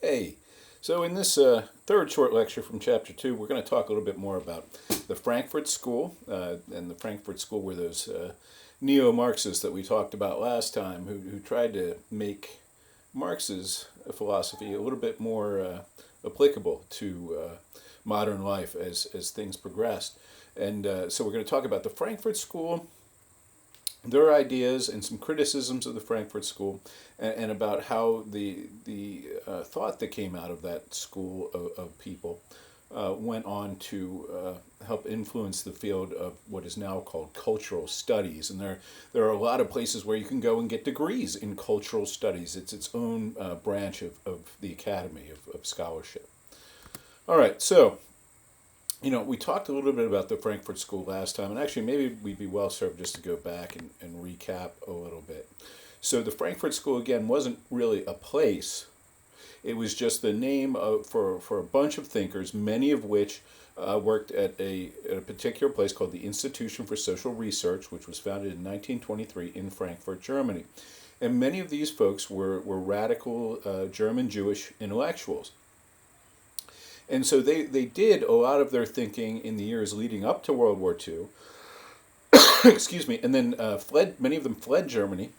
Hey, so in this third short lecture from Chapter 2, we're going to talk a little bit more about the Frankfurt School. And the Frankfurt School were those neo-Marxists that we talked about last time who tried to make Marx's philosophy a little bit more applicable to modern life as things progressed. And so we're going to talk about the Frankfurt School, their ideas and some criticisms of the Frankfurt School, and about how the thought that came out of that school of people went on to help influence the field of what is now called cultural studies. And there are a lot of places where you can go and get degrees in cultural studies. It's its own branch of the academy of scholarship. All right, so we talked a little bit about the Frankfurt School last time, and actually maybe we'd be well served just to go back and recap a little bit. So the Frankfurt School, again, wasn't really a place. It was just the name for a bunch of thinkers, many of which worked at a particular place called the Institution for Social Research, which was founded in 1923 in Frankfurt, Germany. And many of these folks were radical German Jewish intellectuals. And so they did a lot of their thinking in the years leading up to World War II, excuse me, and then many of them fled Germany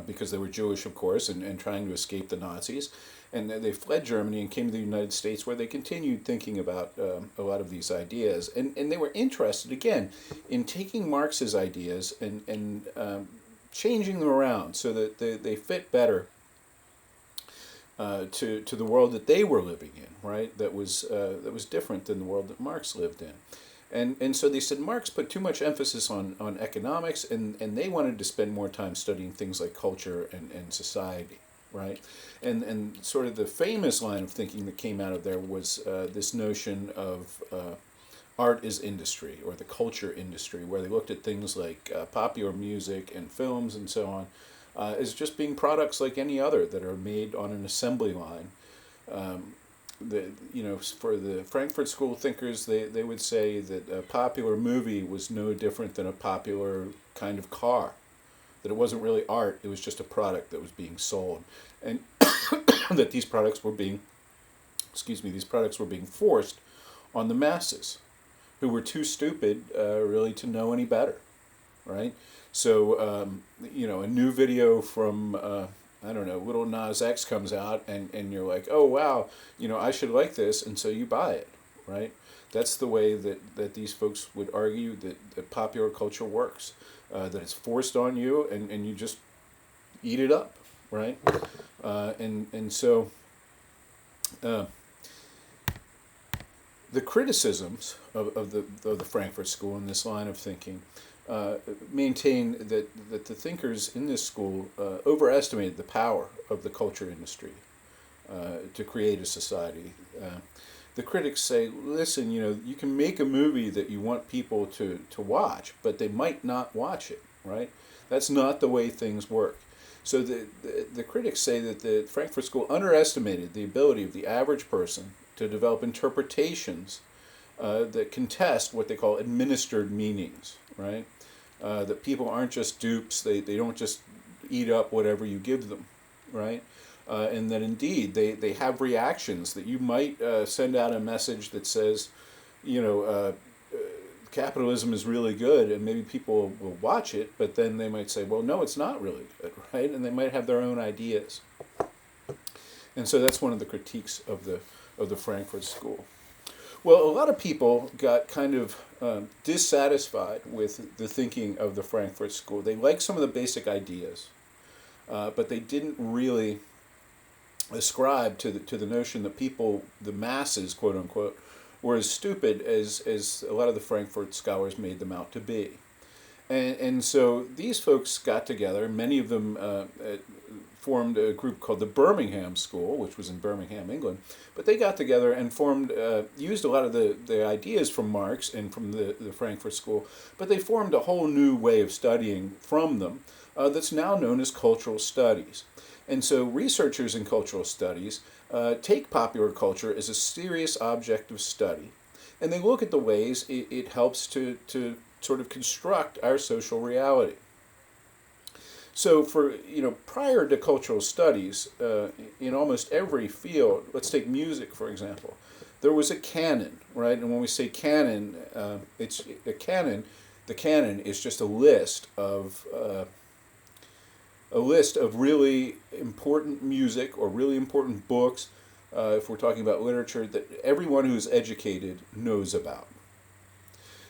because they were Jewish, of course, and trying to escape the Nazis. And they fled Germany and came to the United States, where they continued thinking about a lot of these ideas. And they were interested, again, in taking Marx's ideas and changing them around so that they fit better to the world that they were living in, right? That was different than the world that Marx lived in. And so they said Marx put too much emphasis on economics, and they wanted to spend more time studying things like culture and society, right? And sort of the famous line of thinking that came out of there was this notion of art is industry, or the culture industry, where they looked at things like popular music and films and so on as just being products like any other that are made on an assembly line. For the Frankfurt School thinkers, they would say that a popular movie was no different than a popular kind of car, that it wasn't really art, it was just a product that was being sold, and that these products were being forced on the masses, who were too stupid really to know any better, right? So, a new video from, Little Nas X comes out, and you're like, oh, wow, I should like this, and so you buy it, right? That's the way that these folks would argue that popular culture works, that it's forced on you, and you just eat it up, right? So the criticisms of the Frankfurt School in this line of thinking maintain that the thinkers in this school overestimated the power of the culture industry to create a society. The critics say, listen, you can make a movie that you want people to watch, but they might not watch it, right? That's not the way things work. So the critics say that the Frankfurt School underestimated the ability of the average person to develop interpretations that contest what they call administered meanings, right? That people aren't just dupes, they don't just eat up whatever you give them, right? And that indeed they have reactions, that you might send out a message that says, capitalism is really good, and maybe people will watch it, but then they might say, well, no, it's not really good, right? And they might have their own ideas. And so that's one of the critiques of the Frankfurt School. Well, a lot of people got kind of dissatisfied with the thinking of the Frankfurt School. They liked some of the basic ideas, but they didn't really ascribe to the notion that people, the masses, quote unquote, were as stupid as a lot of the Frankfurt scholars made them out to be. And so these folks got together. Many of them formed a group called the Birmingham School, which was in Birmingham, England. But they got together and used a lot of the ideas from Marx and from the Frankfurt School, but they formed a whole new way of studying from them that's now known as cultural studies. And so researchers in cultural studies take popular culture as a serious object of study, and they look at the ways it helps to sort of construct our social reality. So for, prior to cultural studies, in almost every field, let's take music for example, there was a canon, right? And when we say canon, it's a canon. The canon is just a list of really important music or really important books, if we're talking about literature, that everyone who's educated knows about.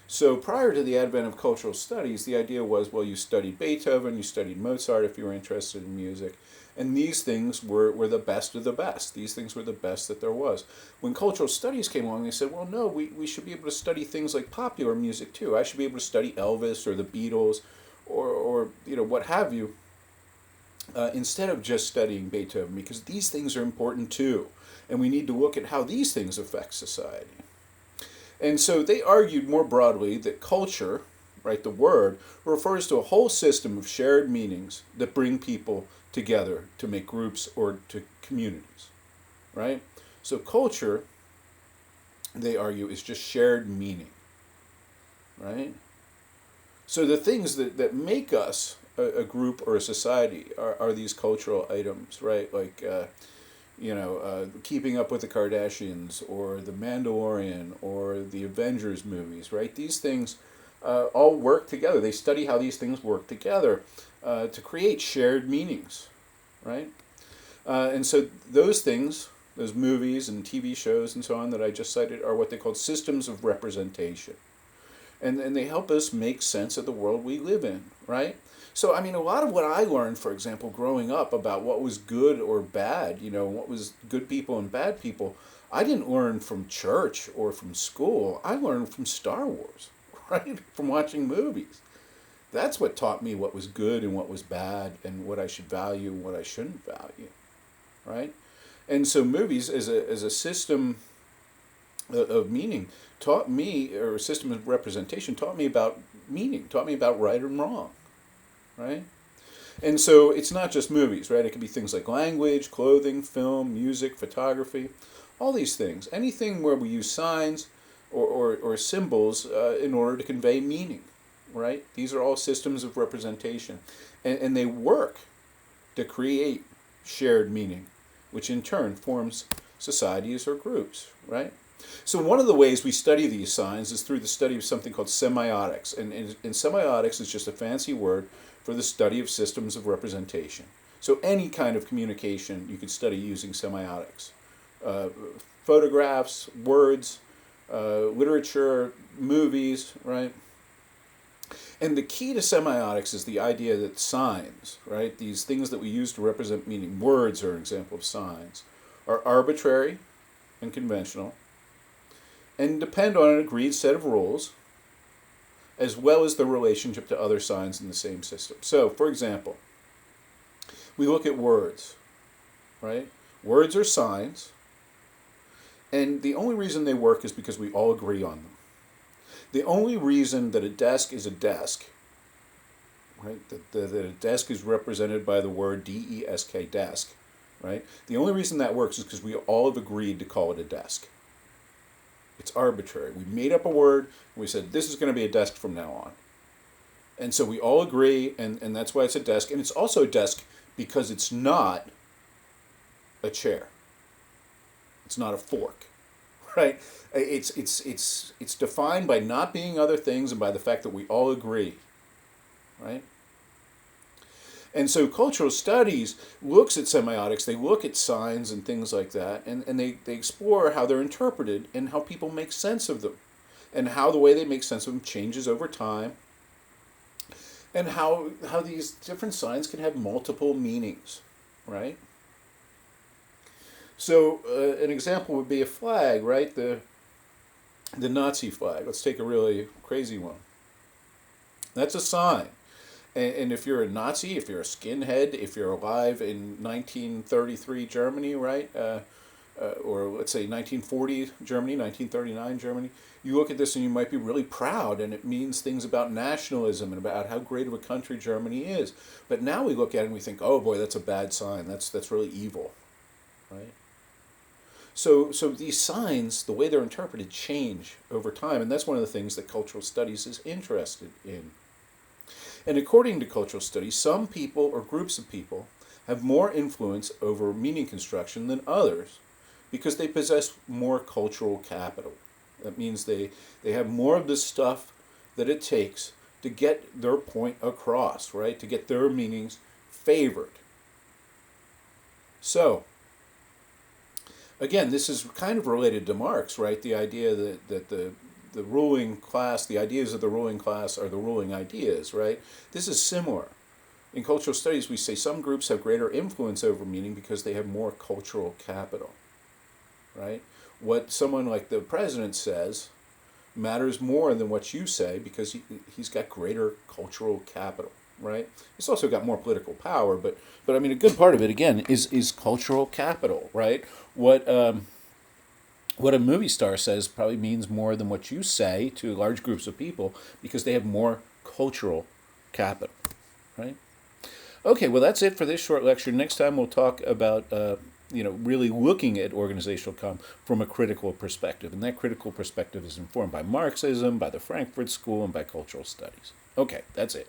So prior to the advent of cultural studies, the idea was, well, you studied Beethoven, you studied Mozart if you were interested in music, and these things were the best of the best. These things were the best that there was. When cultural studies came along, they said, well, no, we should be able to study things like popular music too. I should be able to study Elvis or the Beatles or what have you, instead of just studying Beethoven, because these things are important too. And we need to look at how these things affect society. And so they argued more broadly that culture, right, the word, refers to a whole system of shared meanings that bring people together to make groups or to communities, right? So culture, they argue, is just shared meaning, right? So the things that make us a group or a society are these cultural items, right? Like, Keeping Up with the Kardashians or The Mandalorian or the Avengers movies, right? These things all work together. They study how these things work together to create shared meanings, right? And so those things, those movies and TV shows and so on that I just cited, are what they call systems of representation. And they help us make sense of the world we live in, right? So, a lot of what I learned, for example, growing up about what was good or bad, what was good people and bad people, I didn't learn from church or from school. I learned from Star Wars, right? From watching movies. That's what taught me what was good and what was bad and what I should value and what I shouldn't value, right? And so movies as a system of meaning taught me, or a system of representation taught me about meaning, taught me about right and wrong, right? And so it's not just movies, right? It could be things like language, clothing, film, music, photography, all these things. Anything where we use signs or symbols in order to convey meaning, right? These are all systems of representation. And they work to create shared meaning, which in turn forms societies or groups, right? So one of the ways we study these signs is through the study of something called semiotics. And semiotics is just a fancy word for the study of systems of representation. So any kind of communication you could study using semiotics. Photographs, words, literature, movies, right? And the key to semiotics is the idea that signs, right, these things that we use to represent meaning, words are an example of signs, are arbitrary and conventional, and depend on an agreed set of rules, as well as the relationship to other signs in the same system. So, for example, we look at words, right? Words are signs, and the only reason they work is because we all agree on them. The only reason that a desk is a desk, right, that a desk is represented by the word D-E-S-K, desk, right? The only reason that works is because we all have agreed to call it a desk. It's arbitrary. We made up a word, and we said, this is going to be a desk from now on. And so we all agree, and that's why it's a desk. And it's also a desk because it's not a chair. It's not a fork, right? It's defined by not being other things and by the fact that we all agree, right? And so cultural studies looks at semiotics, they look at signs and things like that, and they explore how they're interpreted and how people make sense of them, and how the way they make sense of them changes over time, and how these different signs can have multiple meanings, right? So an example would be a flag, right? The Nazi flag. Let's take a really crazy one. That's a sign. And if you're a Nazi, if you're a skinhead, if you're alive in 1933 Germany, right, or let's say 1940 Germany, 1939 Germany, you look at this and you might be really proud, and it means things about nationalism and about how great of a country Germany is. But now we look at it and we think, oh boy, that's a bad sign. That's really evil, right? So these signs, the way they're interpreted, change over time, and that's one of the things that cultural studies is interested in. And according to cultural studies, some people or groups of people have more influence over meaning construction than others because they possess more cultural capital. That means they have more of the stuff that it takes to get their point across, right? To get their meanings favored. So, again, this is kind of related to Marx, right? The idea that the ruling class, the ideas of the ruling class are the ruling ideas, right? This is similar. In cultural studies, we say some groups have greater influence over meaning because they have more cultural capital, right? What someone like the president says matters more than what you say because he's got greater cultural capital, right? He's also got more political power, but I mean, a good part of it, again, is cultural capital, right? What a movie star says probably means more than what you say to large groups of people because they have more cultural capital, right? Okay, well, that's it for this short lecture. Next time we'll talk about, really looking at organizational comm from a critical perspective. And that critical perspective is informed by Marxism, by the Frankfurt School, and by cultural studies. Okay, that's it.